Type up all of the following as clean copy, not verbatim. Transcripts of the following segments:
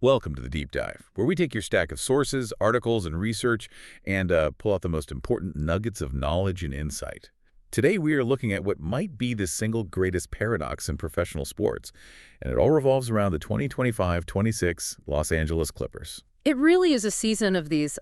Welcome to the Deep Dive, where we take your stack of sources, articles, and research and pull out the most important nuggets of knowledge and insight. Today, we are looking at what might be the single greatest paradox in professional sports, and it all revolves around the 2025-26 Los Angeles Clippers. It really is a season of these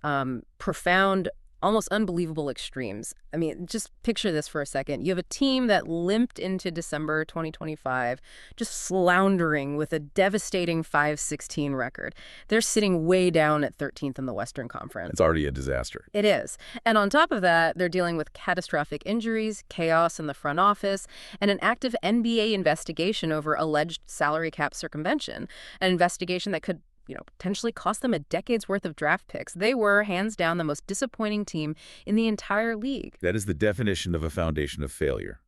profound, almost unbelievable extremes. I mean, just picture this for a second. You have a team that limped into December 2025, just floundering with a devastating 5-16 record. They're sitting way down at 13th in the Western Conference. It's already a disaster. It is. And on top of that, they're dealing with catastrophic injuries, chaos in the front office, and an active NBA investigation over alleged salary cap circumvention, an investigation that could potentially cost them a decade's worth of draft picks. They were, hands down, the most disappointing team in the entire league. That is the definition of a foundation of failure.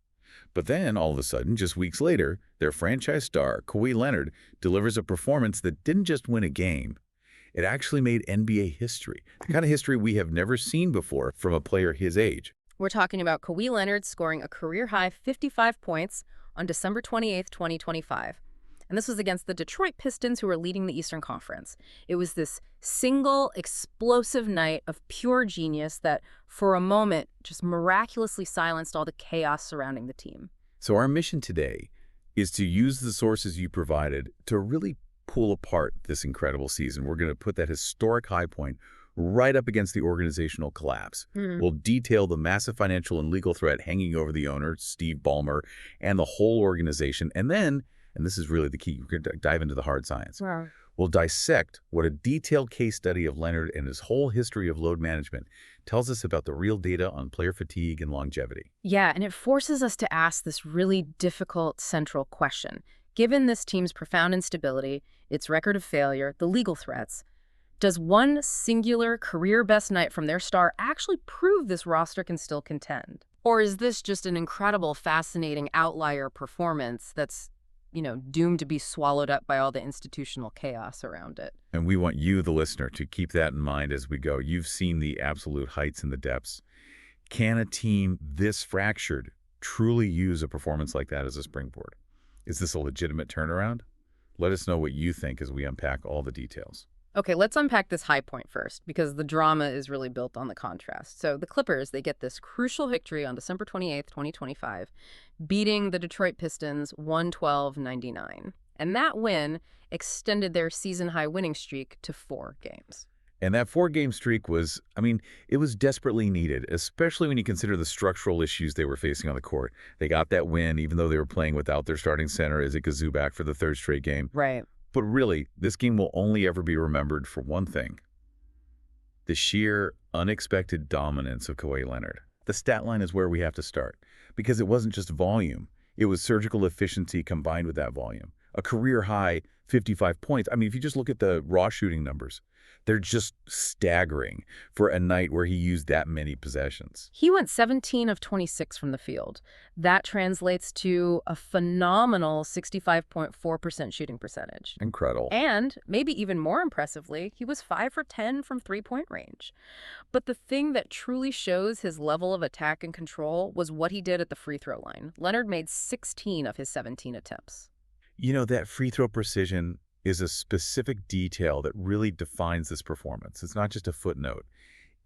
But then, all of a sudden, just weeks later, their franchise star, Kawhi Leonard, delivers a performance that didn't just win a game. It actually made NBA history, the kind of history we have never seen before from a player his age. We're talking about Kawhi Leonard scoring a career-high 55 points on December 28th, 2025. And this was against the Detroit Pistons, who were leading the Eastern Conference. It was this single, explosive night of pure genius that, for a moment, just miraculously silenced all the chaos surrounding the team. So our mission today is to use the sources you provided to really pull apart this incredible season. We're going to put that historic high point right up against the organizational collapse. We'll detail the massive financial and legal threat hanging over the owner, Steve Ballmer, and the whole organization. And then, and this is really the key, we're going to dive into the hard science. Wow. We'll dissect what a detailed case study of Leonard and his whole history of load management tells us about the real data on player fatigue and longevity. Yeah, and it forces us to ask this really difficult central question. Given this team's profound instability, its record of failure, the legal threats, does one singular career-best night from their star actually prove this roster can still contend? Or is this just an incredible, fascinating outlier performance that's doomed to be swallowed up by all the institutional chaos around it? And we want you, the listener, to keep that in mind as we go. You've seen the absolute heights and the depths. Can a team this fractured truly use a performance like that as a springboard? Is this a legitimate turnaround? Let us know what you think as we unpack all the details. Okay, let's unpack this high point first, because the drama is really built on the contrast. So the Clippers, they get this crucial victory on December 28th, 2025, beating the Detroit Pistons 112-99. And that win extended their season-high winning streak to 4 games. And that 4-game streak was, it was desperately needed, especially when you consider the structural issues they were facing on the court. They got that win even though they were playing without their starting center, Isaac Zubac, for the 3rd straight game. Right. But really, this game will only ever be remembered for one thing: the sheer, unexpected dominance of Kawhi Leonard. The stat line is where we have to start, because it wasn't just volume. It was surgical efficiency combined with that volume. A career-high 55 points. If you just look at the raw shooting numbers, they're just staggering for a night where he used that many possessions. He went 17 of 26 from the field. That translates to a phenomenal 65.4% shooting percentage. Incredible. And maybe even more impressively, he was 5 for 10 from three-point range. But the thing that truly shows his level of attack and control was what he did at the free throw line. Leonard made 16 of his 17 attempts. That free throw precision is a specific detail that really defines this performance. It's not just a footnote.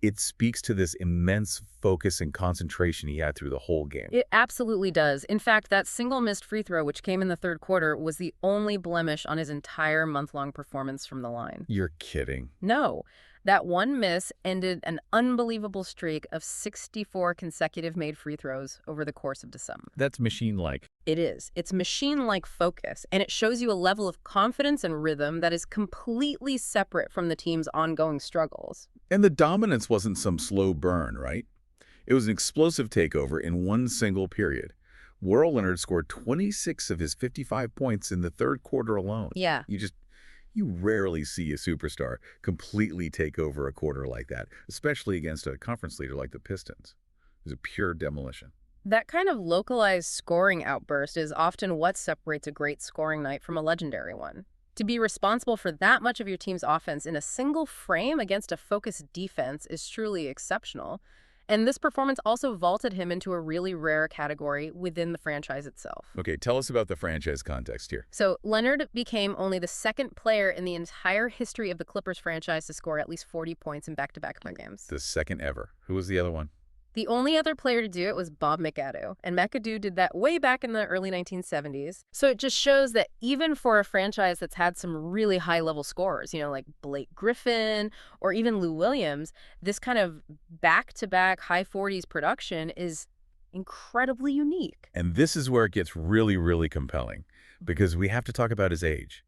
It speaks to this immense focus and concentration he had through the whole game. It absolutely does. In fact, that single missed free throw, which came in the 3rd quarter, was the only blemish on his entire month-long performance from the line. You're kidding. No. That one miss ended an unbelievable streak of 64 consecutive made free throws over the course of December. That's machine-like. It is. It's machine-like focus, and it shows you a level of confidence and rhythm that is completely separate from the team's ongoing struggles. And the dominance wasn't some slow burn, right? It was an explosive takeover in one single period. Leonard scored 26 of his 55 points in the 3rd quarter alone. Yeah. You rarely see a superstar completely take over a quarter like that, especially against a conference leader like the Pistons. It was a pure demolition. That kind of localized scoring outburst is often what separates a great scoring night from a legendary one. To be responsible for that much of your team's offense in a single frame against a focused defense is truly exceptional. And this performance also vaulted him into a really rare category within the franchise itself. Okay, tell us about the franchise context here. So Leonard became only the second player in the entire history of the Clippers franchise to score at least 40 points in back-to-back games. The second ever. Who was the other one? The only other player to do it was Bob McAdoo, and McAdoo did that way back in the early 1970s. So it just shows that even for a franchise that's had some really high-level scorers, like Blake Griffin or even Lou Williams, this kind of back-to-back high 40s production is incredibly unique. And this is where it gets really, really compelling, because we have to talk about his age.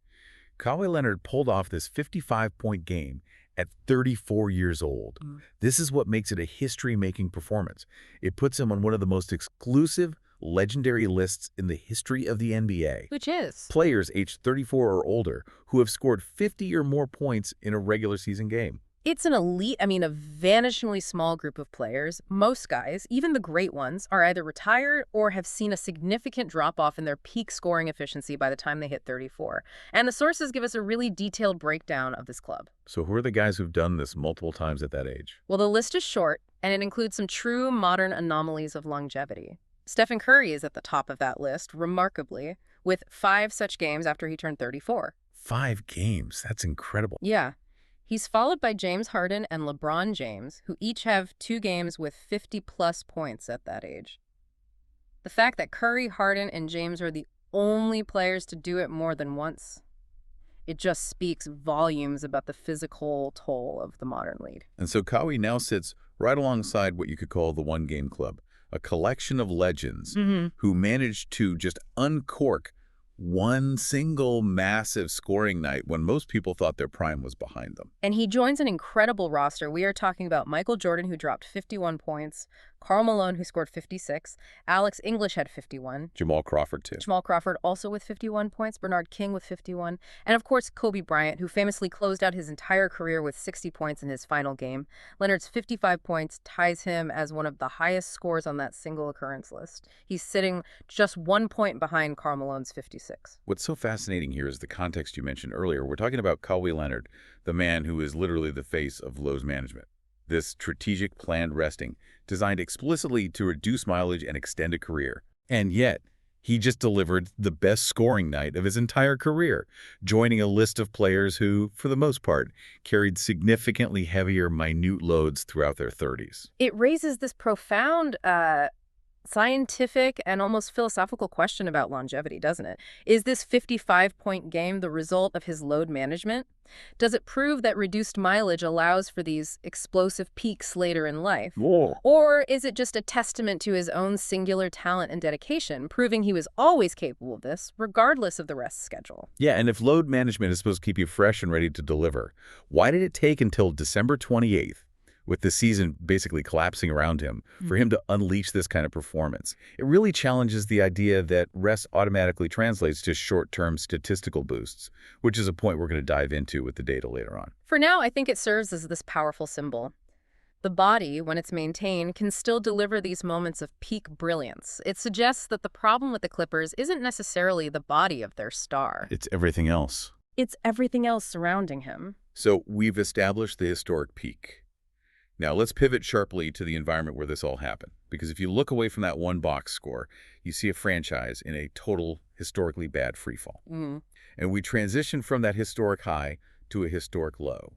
Kawhi Leonard pulled off this 55-point game at 34 years old. This is what makes it a history-making performance. It puts him on one of the most exclusive, legendary lists in the history of the NBA. Which is? Players aged 34 or older who have scored 50 or more points in a regular season game. It's an elite, a vanishingly small group of players. Most guys, even the great ones, are either retired or have seen a significant drop-off in their peak scoring efficiency by the time they hit 34. And the sources give us a really detailed breakdown of this club. So who are the guys who've done this multiple times at that age? Well, the list is short, and it includes some true modern anomalies of longevity. Stephen Curry is at the top of that list, remarkably, with 5 such games after he turned 34. 5 games? That's incredible. Yeah. He's followed by James Harden and LeBron James, who each have 2 games with 50-plus points at that age. The fact that Curry, Harden, and James are the only players to do it more than once, it just speaks volumes about the physical toll of the modern league. And so Kawhi now sits right alongside what you could call the one-game club, a collection of legends who managed to just uncork one single massive scoring night when most people thought their prime was behind them. And he joins an incredible roster. We are talking about Michael Jordan, who dropped 51 points, Karl Malone, who scored 56, Alex English had 51. Jamal Crawford, too. Jamal Crawford also with 51 points, Bernard King with 51, and of course Kobe Bryant, who famously closed out his entire career with 60 points in his final game. Leonard's 55 points ties him as one of the highest scores on that single occurrence list. He's sitting just 1 point behind Karl Malone's 56. What's so fascinating here is the context you mentioned earlier. We're talking about Kawhi Leonard, the man who is literally the face of Lowe's management. This strategic planned resting designed explicitly to reduce mileage and extend a career. And yet, he just delivered the best scoring night of his entire career, joining a list of players who, for the most part, carried significantly heavier, minute loads throughout their 30s. It raises this profound scientific and almost philosophical question about longevity, doesn't it? Is this 55-point game the result of his load management? Does it prove that reduced mileage allows for these explosive peaks later in life? Whoa. Or is it just a testament to his own singular talent and dedication, proving he was always capable of this, regardless of the rest schedule? Yeah, and if load management is supposed to keep you fresh and ready to deliver, why did it take until December 28th, with the season basically collapsing around him, for him to unleash this kind of performance? It really challenges the idea that rest automatically translates to short-term statistical boosts, which is a point we're going to dive into with the data later on. For now, I think it serves as this powerful symbol. The body, when it's maintained, can still deliver these moments of peak brilliance. It suggests that the problem with the Clippers isn't necessarily the body of their star. It's everything else. It's everything else surrounding him. So we've established the historic peak. Now, let's pivot sharply to the environment where this all happened. Because if you look away from that one box score, you see a franchise in a total, historically bad freefall. And we transition from that historic high to a historic low.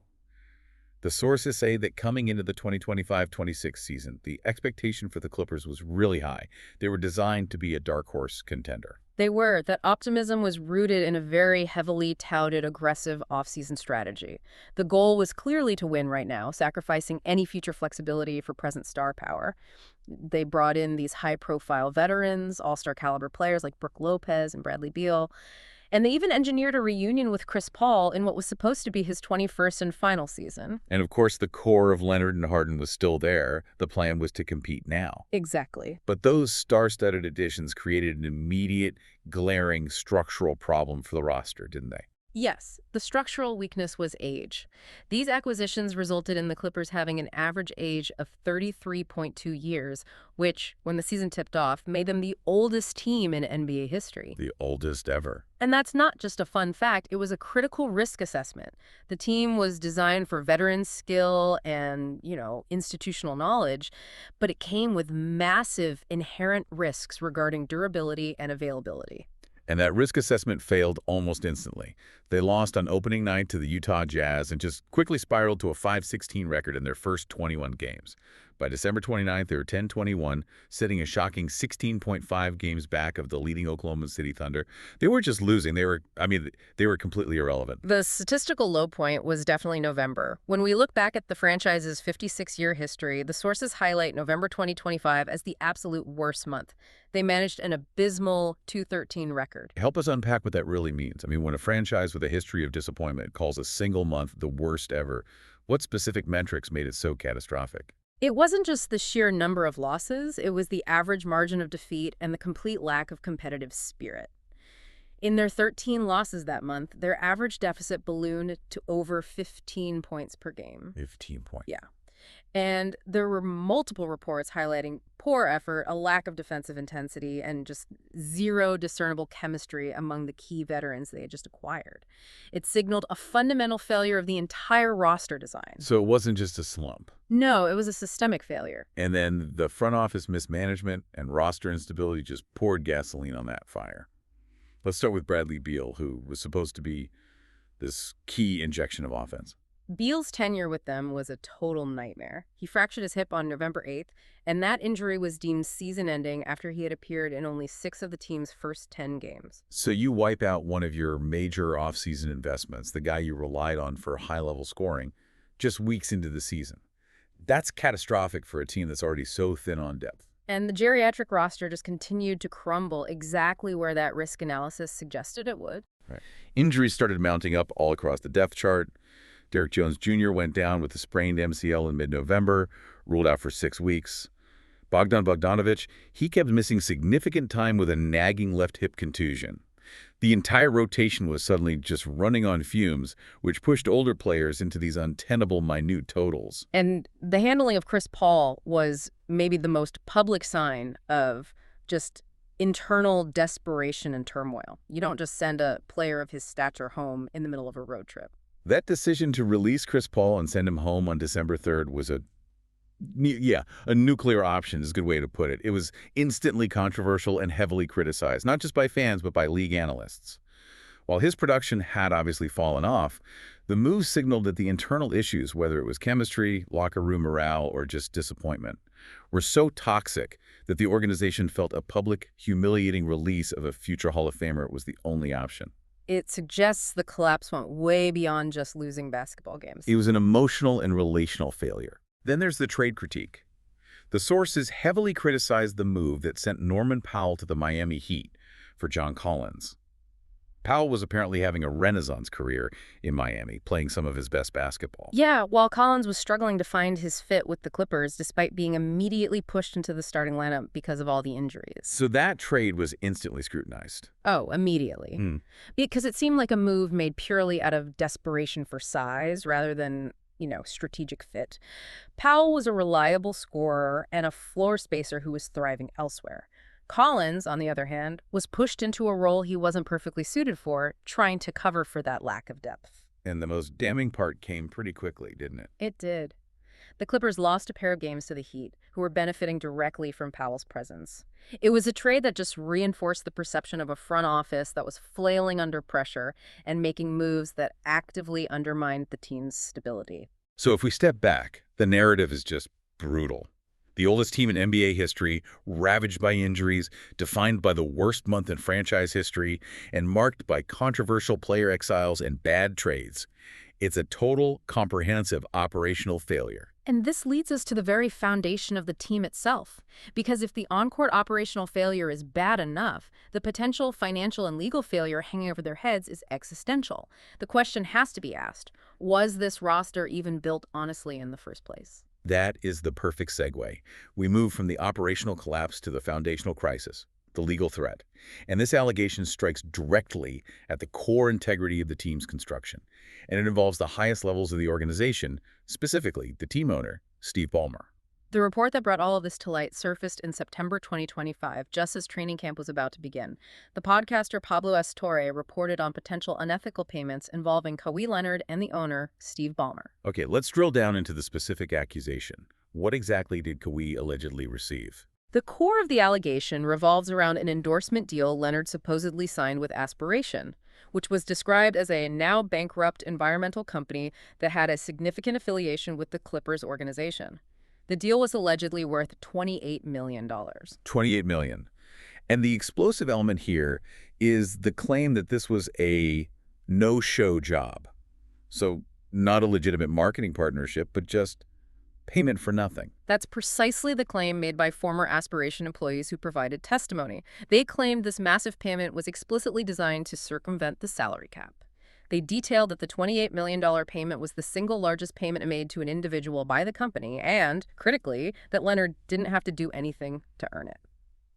The sources say that coming into the 2025-26 season, the expectation for the Clippers was really high. They were designed to be a dark horse contender. They were. That optimism was rooted in a very heavily touted, aggressive offseason strategy. The goal was clearly to win right now, sacrificing any future flexibility for present star power. They brought in these high-profile veterans, all-star caliber players like Brook Lopez and Bradley Beal, and they even engineered a reunion with Chris Paul in what was supposed to be his 21st and final season. And of course, the core of Leonard and Harden was still there. The plan was to compete now. Exactly. But those star-studded additions created an immediate, glaring structural problem for the roster, didn't they? Yes, the structural weakness was age. These acquisitions resulted in the Clippers having an average age of 33.2 years, which, when the season tipped off, made them the oldest team in NBA history. The oldest ever. And that's not just a fun fact, it was a critical risk assessment. The team was designed for veteran skill and, institutional knowledge, but it came with massive inherent risks regarding durability and availability. And that risk assessment failed almost instantly. They lost on opening night to the Utah Jazz and just quickly spiraled to a 5-16 record in their first 21 games. By December 29th, they were 10-21, sitting a shocking 16.5 games back of the leading Oklahoma City Thunder. They weren't just losing, they were completely irrelevant. The statistical low point was definitely November. When we look back at the franchise's 56-year history, the sources highlight November 2025 as the absolute worst month. They managed an abysmal 213 record. Help us unpack what that really means. When a franchise with a history of disappointment calls a single month the worst ever, what specific metrics made it so catastrophic? It wasn't just the sheer number of losses, it was the average margin of defeat and the complete lack of competitive spirit. In their 13 losses that month, their average deficit ballooned to over 15 points per game. 15 points. Yeah. And there were multiple reports highlighting poor effort, a lack of defensive intensity, and just zero discernible chemistry among the key veterans they had just acquired. It signaled a fundamental failure of the entire roster design. So it wasn't just a slump. No, it was a systemic failure. And then the front office mismanagement and roster instability just poured gasoline on that fire. Let's start with Bradley Beal, who was supposed to be this key injection of offense. Beal's tenure with them was a total nightmare. He fractured his hip on November 8th, and that injury was deemed season-ending after he had appeared in only 6 of the team's first 10 games. So you wipe out one of your major offseason investments, the guy you relied on for high-level scoring, just weeks into the season. That's catastrophic for a team that's already so thin on depth. And the geriatric roster just continued to crumble exactly where that risk analysis suggested it would. Right. Injuries started mounting up all across the depth chart. Derrick Jones Jr. went down with a sprained MCL in mid-November, ruled out for 6 weeks. Bogdan Bogdanović, he kept missing significant time with a nagging left hip contusion. The entire rotation was suddenly just running on fumes, which pushed older players into these untenable minute totals. And the handling of Chris Paul was maybe the most public sign of just internal desperation and turmoil. You don't just send a player of his stature home in the middle of a road trip. That decision to release Chris Paul and send him home on December 3rd was a nuclear option is a good way to put it. It was instantly controversial and heavily criticized, not just by fans, but by league analysts. While his production had obviously fallen off, the move signaled that the internal issues, whether it was chemistry, locker room morale, or just disappointment, were so toxic that the organization felt a public, humiliating release of a future Hall of Famer was the only option. It suggests the collapse went way beyond just losing basketball games. It was an emotional and relational failure. Then there's the trade critique. The sources heavily criticized the move that sent Norman Powell to the Miami Heat for John Collins. Powell was apparently having a renaissance career in Miami, playing some of his best basketball. Yeah, while Collins was struggling to find his fit with the Clippers despite being immediately pushed into the starting lineup because of all the injuries. So that trade was instantly scrutinized. Oh, immediately. Because it seemed like a move made purely out of desperation for size rather than, strategic fit. Powell was a reliable scorer and a floor spacer who was thriving elsewhere. Collins, on the other hand, was pushed into a role he wasn't perfectly suited for, trying to cover for that lack of depth. And the most damning part came pretty quickly, didn't it? It did. The Clippers lost a pair of games to the Heat, who were benefiting directly from Powell's presence. It was a trade that just reinforced the perception of a front office that was flailing under pressure and making moves that actively undermined the team's stability. So if we step back, the narrative is just brutal. The oldest team in NBA history, ravaged by injuries, defined by the worst month in franchise history, and marked by controversial player exiles and bad trades. It's a total, comprehensive operational failure. And this leads us to the very foundation of the team itself. Because if the on-court operational failure is bad enough, the potential financial and legal failure hanging over their heads is existential. The question has to be asked, was this roster even built honestly in the first place? That is the perfect segue. We move from the operational collapse to the foundational crisis. the legal threat. And this allegation strikes directly at the core integrity of the team's construction. And it involves the highest levels of the organization, specifically the team owner, Steve Ballmer. The report that brought all of this to light surfaced in September 2025, just as training camp was about to begin. The podcaster Pablo Torre reported on potential unethical payments involving Kawhi Leonard and the owner, Steve Ballmer. Okay, let's drill down into the specific accusation. What exactly did Kawhi allegedly receive? The core of the allegation revolves around an endorsement deal Leonard supposedly signed with Aspiration, which was described as a now-bankrupt environmental company that had a significant affiliation with the Clippers organization. The deal was allegedly worth $28 million. $28 million. And the explosive element here is the claim that this was a no-show job. So not a legitimate marketing partnership, but just payment for nothing. That's precisely the claim made by former Aspiration employees who provided testimony. They claimed this massive payment was explicitly designed to circumvent the salary cap. They detailed that the $28 million payment was the single largest payment made to an individual by the company and, critically, that Leonard didn't have to do anything to earn it.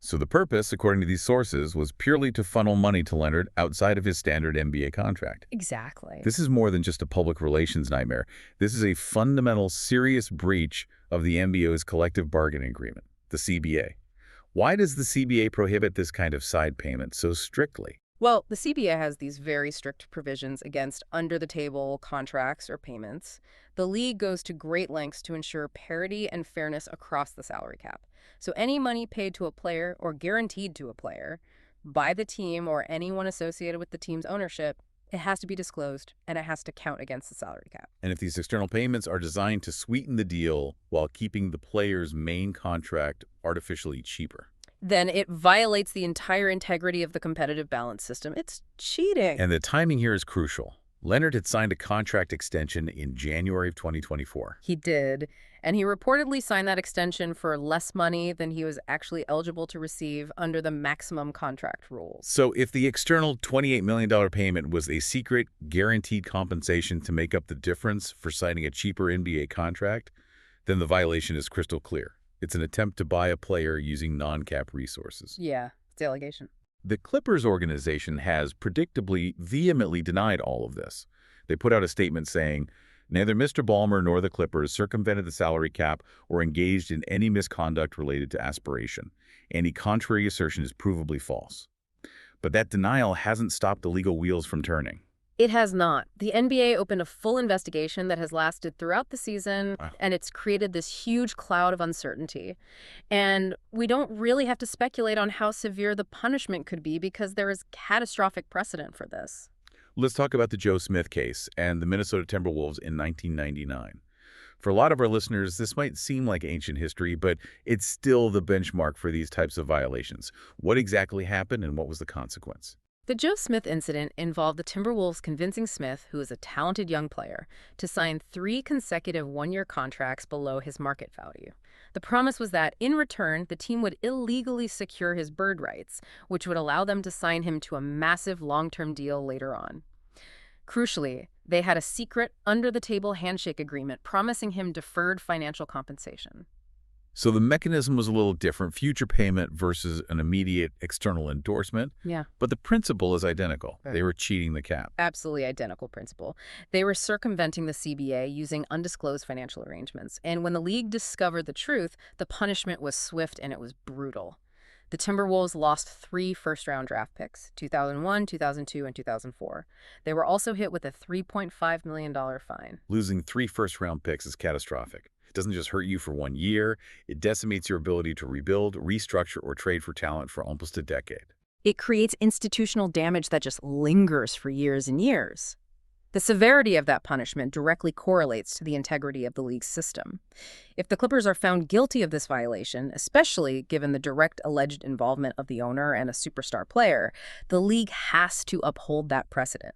So the purpose, according to these sources, was purely to funnel money to Leonard outside of his standard NBA contract. Exactly. This is more than just a public relations nightmare. This is a fundamental, serious breach of the NBA's collective bargaining agreement, the CBA. Why does the CBA prohibit this kind of side payment so strictly? Well, the CBA has these very strict provisions against under-the-table contracts or payments. The league goes to great lengths to ensure parity and fairness across the salary cap. So any money paid to a player or guaranteed to a player by the team or anyone associated with the team's ownership, it has to be disclosed and it has to count against the salary cap. And if these external payments are designed to sweeten the deal while keeping the player's main contract artificially cheaper, then it violates the entire integrity of the competitive balance system. It's cheating. And the timing here is crucial. Leonard had signed a contract extension in January of 2024. He did, and he reportedly signed that extension for less money than he was actually eligible to receive under the maximum contract rules. So if the external $28 million payment was a secret, guaranteed compensation to make up the difference for signing a cheaper NBA contract, then the violation is crystal clear. It's an attempt to buy a player using non-cap resources. Yeah, it's allegation. The Clippers organization has predictably vehemently denied all of this. They put out a statement saying, neither Mr. Ballmer nor the Clippers circumvented the salary cap or engaged in any misconduct related to Aspiration. Any contrary assertion is provably false. But that denial hasn't stopped the legal wheels from turning. It has not. The NBA opened a full investigation that has lasted throughout the season, and it's created this huge cloud of uncertainty. And we don't really have to speculate on how severe the punishment could be because there is catastrophic precedent for this. Let's talk about the Joe Smith case and the Minnesota Timberwolves in 1999. For a lot of our listeners, this might seem like ancient history, but it's still the benchmark for these types of violations. What exactly happened and what was the consequence? The Joe Smith incident involved the Timberwolves convincing Smith, who is a talented young player, to sign 3 consecutive one-year contracts below his market value. The promise was that, in return, the team would illegally secure his bird rights, which would allow them to sign him to a massive long-term deal later on. Crucially, they had a secret, under-the-table handshake agreement promising him deferred financial compensation. So the mechanism was a little different, future payment versus an immediate external endorsement. Yeah. But the principle is identical. They were cheating the cap. Absolutely identical principle. They were circumventing the CBA using undisclosed financial arrangements. And when the league discovered the truth, the punishment was swift and it was brutal. The Timberwolves lost 3 first-round draft picks, 2001, 2002, and 2004. They were also hit with a $3.5 million fine. Losing 3 first-round picks is catastrophic. It doesn't just hurt you for 1 year. It decimates your ability to rebuild, restructure, or trade for talent for almost a decade. It creates institutional damage that just lingers for years and years. The severity of that punishment directly correlates to the integrity of the league's system. If the Clippers are found guilty of this violation, especially given the direct alleged involvement of the owner and a superstar player, the league has to uphold that precedent.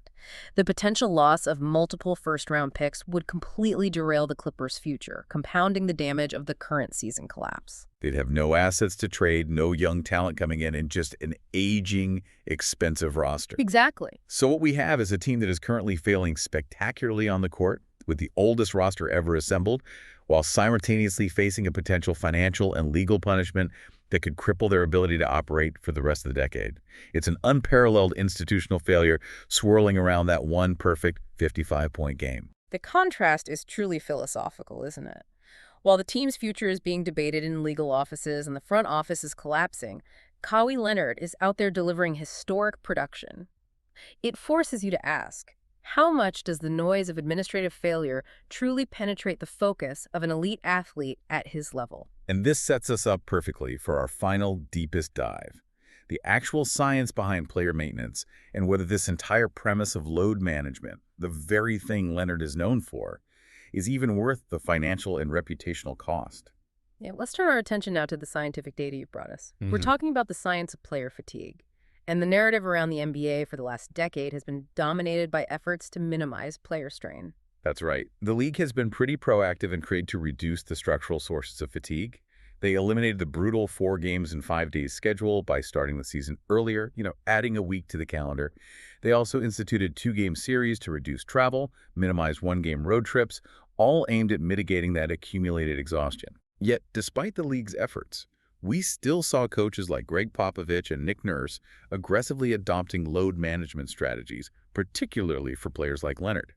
The potential loss of multiple first-round picks would completely derail the Clippers' future, compounding the damage of the current season collapse. They'd have no assets to trade, no young talent coming in, and just an aging, expensive roster. Exactly. So what we have is a team that is currently failing spectacularly on the court, with the oldest roster ever assembled, while simultaneously facing a potential financial and legal punishment that could cripple their ability to operate for the rest of the decade. It's an unparalleled institutional failure swirling around that one perfect 55-point game. The contrast is truly philosophical, isn't it? While the team's future is being debated in legal offices and the front office is collapsing, Kawhi Leonard is out there delivering historic production. It forces you to ask, how much does the noise of administrative failure truly penetrate the focus of an elite athlete at his level? And this sets us up perfectly for our final, deepest dive. The actual science behind player maintenance and whether this entire premise of load management, the very thing Leonard is known for, is even worth the financial and reputational cost. Yeah, let's turn our attention now to the scientific data you brought us. We're talking about the science of player fatigue. And the narrative around the NBA for the last decade has been dominated by efforts to minimize player strain. That's right. The league has been pretty proactive and created to reduce the structural sources of fatigue. They eliminated the brutal 4 games in 5 days schedule by starting the season earlier, adding a week to the calendar. They also instituted 2-game series to reduce travel, minimize 1-game road trips, all aimed at mitigating that accumulated exhaustion. Yet, despite the league's efforts, we still saw coaches like Greg Popovich and Nick Nurse aggressively adopting load management strategies, particularly for players like Leonard.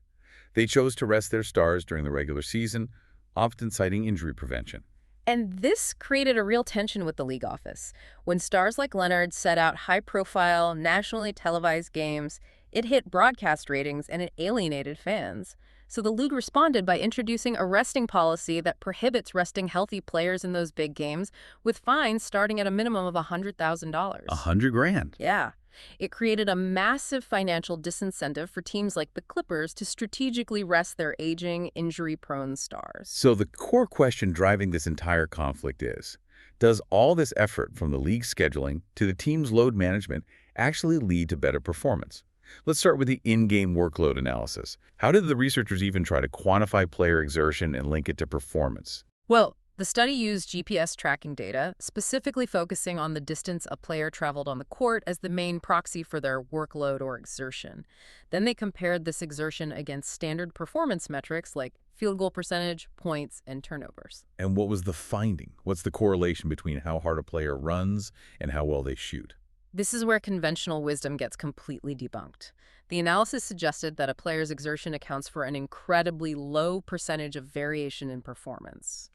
They chose to rest their stars during the regular season, often citing injury prevention. And this created a real tension with the league office. When stars like Leonard set out high-profile, nationally televised games, it hit broadcast ratings and it alienated fans. So the league responded by introducing a resting policy that prohibits resting healthy players in those big games, with fines starting at a minimum of $100,000. $100,000? Yeah. It created a massive financial disincentive for teams like the Clippers to strategically rest their aging, injury-prone stars. So the core question driving this entire conflict is, does all this effort from the league scheduling to the team's load management actually lead to better performance? Let's start with the in-game workload analysis. How did the researchers even try to quantify player exertion and link it to performance? Well, the study used GPS tracking data, specifically focusing on the distance a player traveled on the court as the main proxy for their workload or exertion. Then they compared this exertion against standard performance metrics like field goal percentage, points, and turnovers. And what was the finding? What's the correlation between how hard a player runs and how well they shoot? This is where conventional wisdom gets completely debunked. The analysis suggested that a player's exertion accounts for an incredibly low percentage of variation in performance.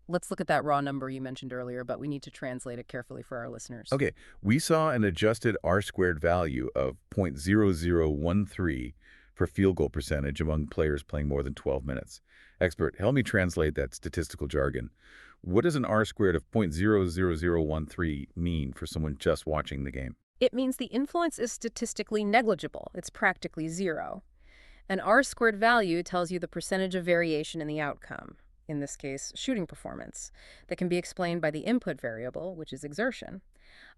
Let's look at that raw number you mentioned earlier, but we need to translate it carefully for our listeners. Okay, we saw an adjusted R-squared value of 0.0013 for field goal percentage among players playing more than 12 minutes. Expert, help me translate that statistical jargon. What does an R-squared of 0.00013 mean for someone just watching the game? It means the influence is statistically negligible. It's practically zero. An R-squared value tells you the percentage of variation in the outcome, in this case, shooting performance, that can be explained by the input variable, which is exertion.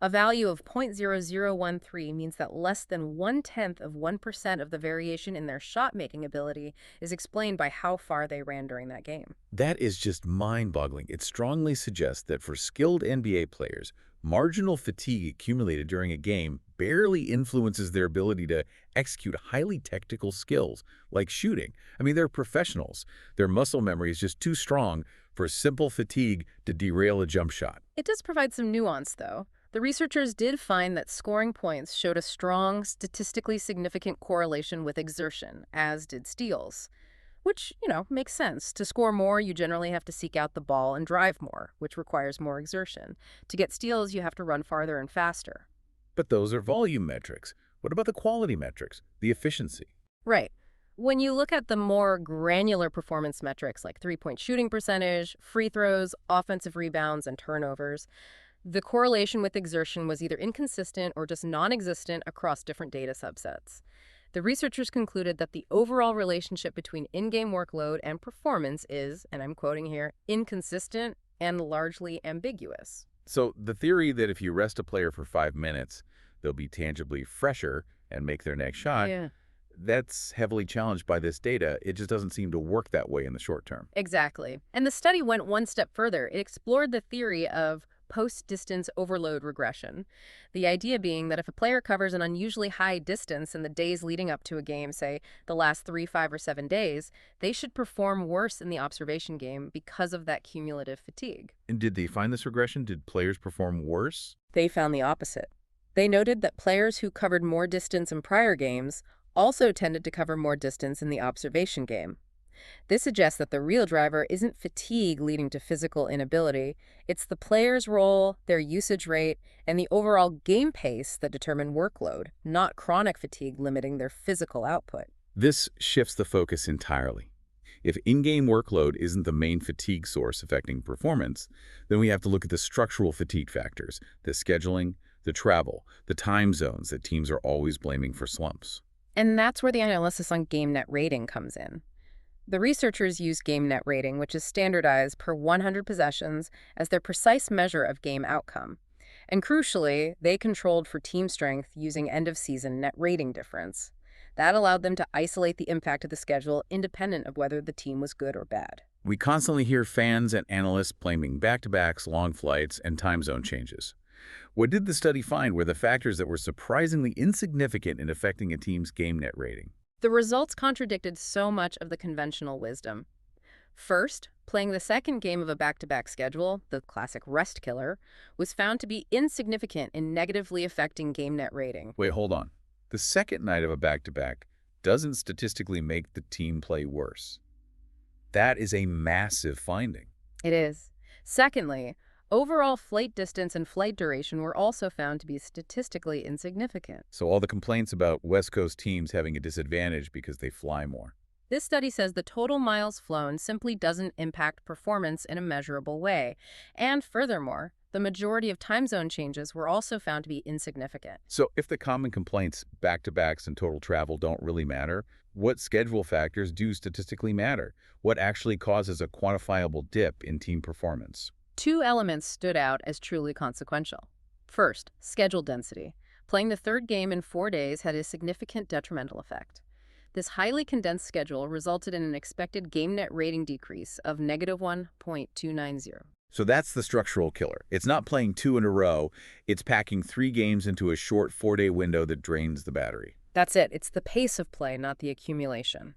A value of 0.0013 means that less than 0.1% of the variation in their shot-making ability is explained by how far they ran during that game. That is just mind-boggling. It strongly suggests that for skilled NBA players, marginal fatigue accumulated during a game barely influences their ability to execute highly technical skills, like shooting. I mean, they're professionals. Their muscle memory is just too strong for simple fatigue to derail a jump shot. It does provide some nuance, though. The researchers did find that scoring points showed a strong, statistically significant correlation with exertion, as did steals. Which, makes sense. To score more, you generally have to seek out the ball and drive more, which requires more exertion. To get steals, you have to run farther and faster. But those are volume metrics. What about the quality metrics, the efficiency? Right. When you look at the more granular performance metrics like three-point shooting percentage, free throws, offensive rebounds, and turnovers, the correlation with exertion was either inconsistent or just non-existent across different data subsets. The researchers concluded that the overall relationship between in-game workload and performance is, and I'm quoting here, inconsistent and largely ambiguous. So the theory that if you rest a player for 5 minutes, they'll be tangibly fresher and make their next shot, that's heavily challenged by this data. It just doesn't seem to work that way in the short term. Exactly. And the study went one step further. It explored the theory of post-distance overload regression. The idea being that if a player covers an unusually high distance in the days leading up to a game, say the last 3, 5, or 7 days, they should perform worse in the observation game because of that cumulative fatigue. And did they find this regression? Did players perform worse? They found the opposite. They noted that players who covered more distance in prior games also tended to cover more distance in the observation game. This suggests that the real driver isn't fatigue leading to physical inability. It's the player's role, their usage rate, and the overall game pace that determine workload, not chronic fatigue limiting their physical output. This shifts the focus entirely. If in-game workload isn't the main fatigue source affecting performance, then we have to look at the structural fatigue factors, the scheduling, the travel, the time zones that teams are always blaming for slumps. And that's where the analysis on game net rating comes in. The researchers use game net rating, which is standardized per 100 possessions, as their precise measure of game outcome. And crucially, they controlled for team strength using end-of-season net rating difference. That allowed them to isolate the impact of the schedule independent of whether the team was good or bad. We constantly hear fans and analysts blaming back-to-backs, long flights, and time zone changes. What did the study find were the factors that were surprisingly insignificant in affecting a team's game net rating? The results contradicted so much of the conventional wisdom. First, playing the second game of a back-to-back schedule, the classic rest killer, was found to be insignificant in negatively affecting game net rating. Wait, hold on. The second night of a back-to-back doesn't statistically make the team play worse. That is a massive finding. It is. Secondly, overall flight distance and flight duration were also found to be statistically insignificant. So all the complaints about West Coast teams having a disadvantage because they fly more. This study says the total miles flown simply doesn't impact performance in a measurable way. And furthermore, the majority of time zone changes were also found to be insignificant. So if the common complaints, back-to-backs and total travel, don't really matter, what schedule factors do statistically matter? What actually causes a quantifiable dip in team performance? Two elements stood out as truly consequential. First, schedule density. Playing the third game in 4 days had a significant detrimental effect. This highly condensed schedule resulted in an expected game net rating decrease of -1.290. So that's the structural killer. It's not playing 2 in a row. It's packing 3 games into a short 4-day window that drains the battery. That's it. It's the pace of play, not the accumulation.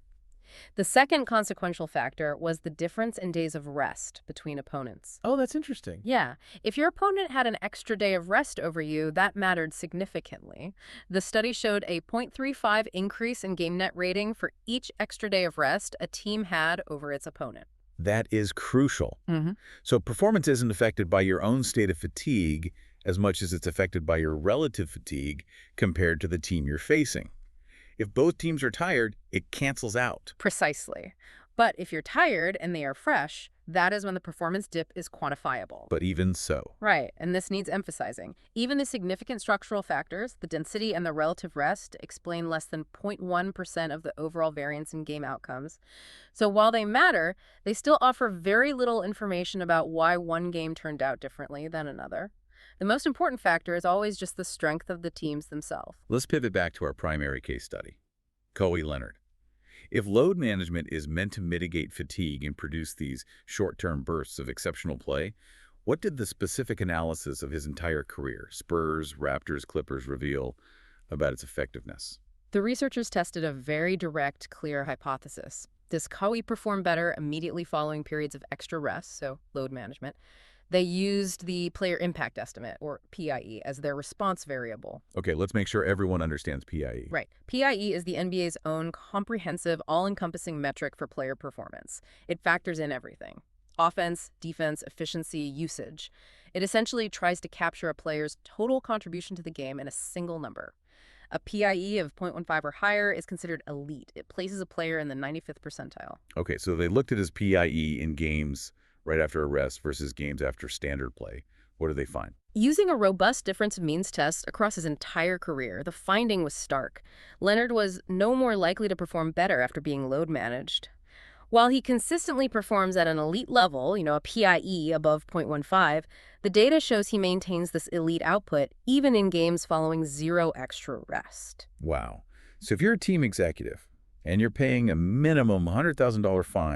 The second consequential factor was the difference in days of rest between opponents. Oh, that's interesting. Yeah, if your opponent had an extra day of rest over you, that mattered significantly. The study showed a 0.35 increase in game net rating for each extra day of rest a team had over its opponent. That is crucial. Mm-hmm. So performance isn't affected by your own state of fatigue as much as it's affected by your relative fatigue compared to the team you're facing. If both teams are tired, it cancels out. Precisely. But if you're tired and they are fresh, that is when the performance dip is quantifiable. But even so. Right, and this needs emphasizing. Even the significant structural factors, the density and the relative rest, explain less than 0.1% of the overall variance in game outcomes. So while they matter, they still offer very little information about why one game turned out differently than another. The most important factor is always just the strength of the teams themselves. Let's pivot back to our primary case study, Kawhi Leonard. If load management is meant to mitigate fatigue and produce these short-term bursts of exceptional play, what did the specific analysis of his entire career, Spurs, Raptors, Clippers, reveal about its effectiveness? The researchers tested a very direct, clear hypothesis. Does Kawhi perform better immediately following periods of extra rest, so load management? They used the player impact estimate, or PIE, as their response variable. Okay, let's make sure everyone understands PIE. Right. PIE is the NBA's own comprehensive, all-encompassing metric for player performance. It factors in everything: offense, defense, efficiency, usage. It essentially tries to capture a player's total contribution to the game in a single number. A PIE of 0.15 or higher is considered elite. It places a player in the 95th percentile. Okay, so they looked at his PIE in games right after a rest versus games after standard play. What did they find? Using a robust difference of means test across his entire career, the finding was stark. Leonard was no more likely to perform better after being load managed. While he consistently performs at an elite level, a PIE above 0.15, the data shows he maintains this elite output even in games following 0 extra rest. Wow. So if you're a team executive and you're paying a minimum $100,000 fine